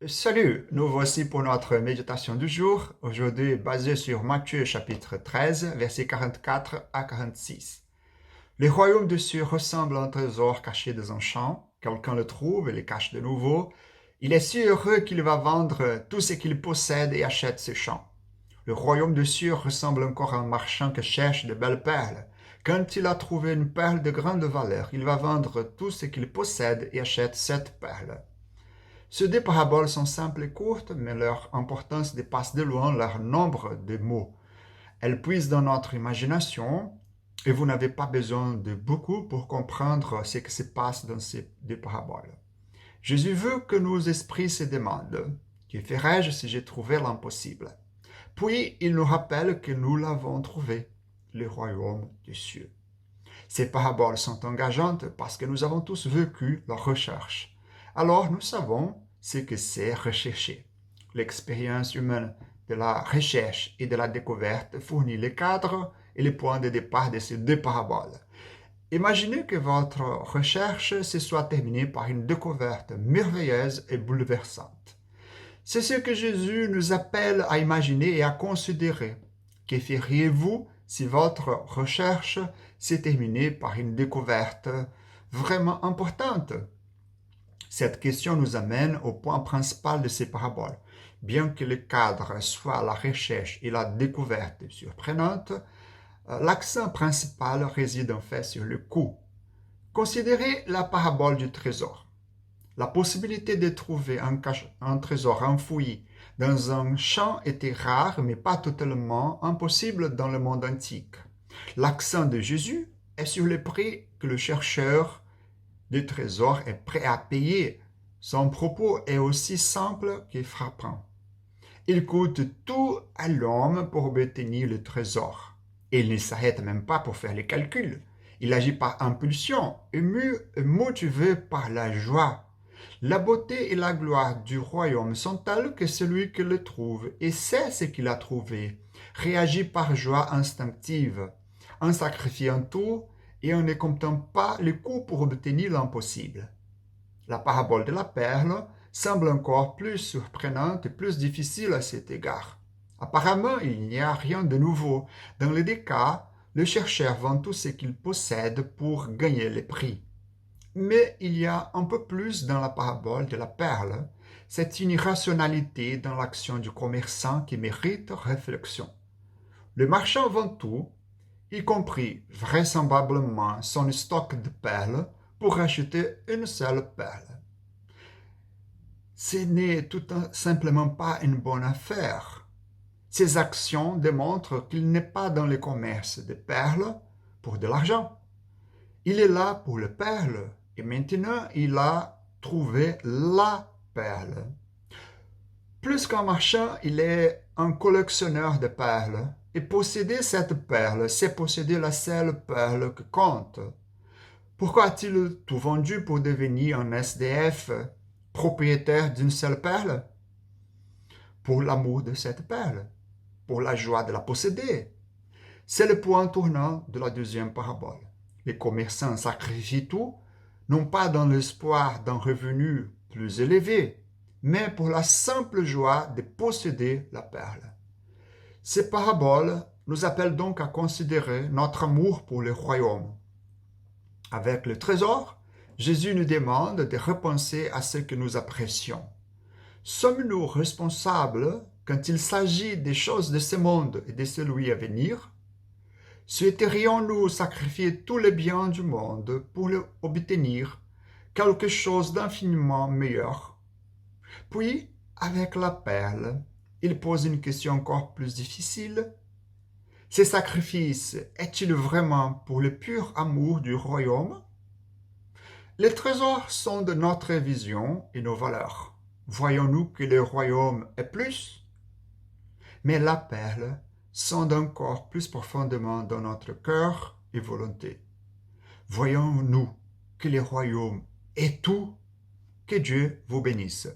Salut, nous voici pour notre méditation du jour, aujourd'hui basée sur Matthieu chapitre 13, versets 44 à 46. Le royaume des cieux ressemble à un trésor caché dans un champ. Quelqu'un le trouve et le cache de nouveau. Il est si heureux qu'il va vendre tout ce qu'il possède et achète ce champ. Le royaume des cieux ressemble encore à un marchand qui cherche de belles perles. Quand il a trouvé une perle de grande valeur, il va vendre tout ce qu'il possède et achète cette perle. Ces deux paraboles sont simples et courtes, mais leur importance dépasse de loin leur nombre de mots. Elles puisent dans notre imagination, et vous n'avez pas besoin de beaucoup pour comprendre ce qui se passe dans ces deux paraboles. Jésus veut que nos esprits se demandent, que ferais-je si j'ai trouvé l'impossible? Puis il nous rappelle que nous l'avons trouvé, le royaume des cieux. Ces paraboles sont engageantes parce que nous avons tous vécu leur recherche. Alors nous savons ce que c'est rechercher. L'expérience humaine de la recherche et de la découverte fournit le cadre et le point de départ de ces deux paraboles. Imaginez que votre recherche se soit terminée par une découverte merveilleuse et bouleversante. C'est ce que Jésus nous appelle à imaginer et à considérer. Que feriez-vous si votre recherche s'est terminée par une découverte vraiment importante? Cette question nous amène au point principal de ces paraboles. Bien que le cadre soit la recherche et la découverte surprenante, l'accent principal réside en fait sur le coût. Considérez la parabole du trésor. La possibilité de trouver un trésor enfoui dans un champ était rare, mais pas totalement impossible dans le monde antique. L'accent de Jésus est sur le prix que le chercheur de trésors est prêt à payer. Son propos est aussi simple que frappant. Il coûte tout à l'homme pour obtenir le trésor. Et il ne s'arrête même pas pour faire les calculs. Il agit par impulsion, ému et motivé par la joie. La beauté et la gloire du royaume sont telles que celui qui le trouve et sait ce qu'il a trouvé réagit par joie instinctive, en sacrifiant tout et en ne comptant pas les coûts pour obtenir l'impossible. La parabole de la perle semble encore plus surprenante et plus difficile à cet égard. Apparemment, il n'y a rien de nouveau. Dans les deux cas, le chercheur vend tout ce qu'il possède pour gagner le prix. Mais il y a un peu plus dans la parabole de la perle. C'est une irrationalité dans l'action du commerçant qui mérite réflexion. Le marchand vend tout, y compris vraisemblablement son stock de perles, pour acheter une seule perle. Ce n'est tout simplement pas une bonne affaire. Ces actions démontrent qu'il n'est pas dans le commerce de perles pour de l'argent. Il est là pour les perles et maintenant il a trouvé la perle. Plus qu'un marchand, il est un collectionneur de perles. Et posséder cette perle, c'est posséder la seule perle qui compte. Pourquoi a-t-il tout vendu pour devenir un SDF propriétaire d'une seule perle? Pour l'amour de cette perle, pour la joie de la posséder. C'est le point tournant de la deuxième parabole. Les commerçants sacrifient tout, non pas dans l'espoir d'un revenu plus élevé, mais pour la simple joie de posséder la perle. Ces paraboles nous appellent donc à considérer notre amour pour le royaume. Avec le trésor, Jésus nous demande de repenser à ce que nous apprécions. Sommes-nous responsables quand il s'agit des choses de ce monde et de celui à venir? Souhaiterions-nous sacrifier tous les biens du monde pour obtenir quelque chose d'infiniment meilleur? Puis, avec la perle, il pose une question encore plus difficile. Ces sacrifices est-il vraiment pour le pur amour du royaume? Les trésors sont de notre vision et nos valeurs. Voyons-nous que le royaume est plus? Mais la perle sonde encore plus profondément dans notre cœur et volonté. Voyons-nous que le royaume est tout? Que Dieu vous bénisse.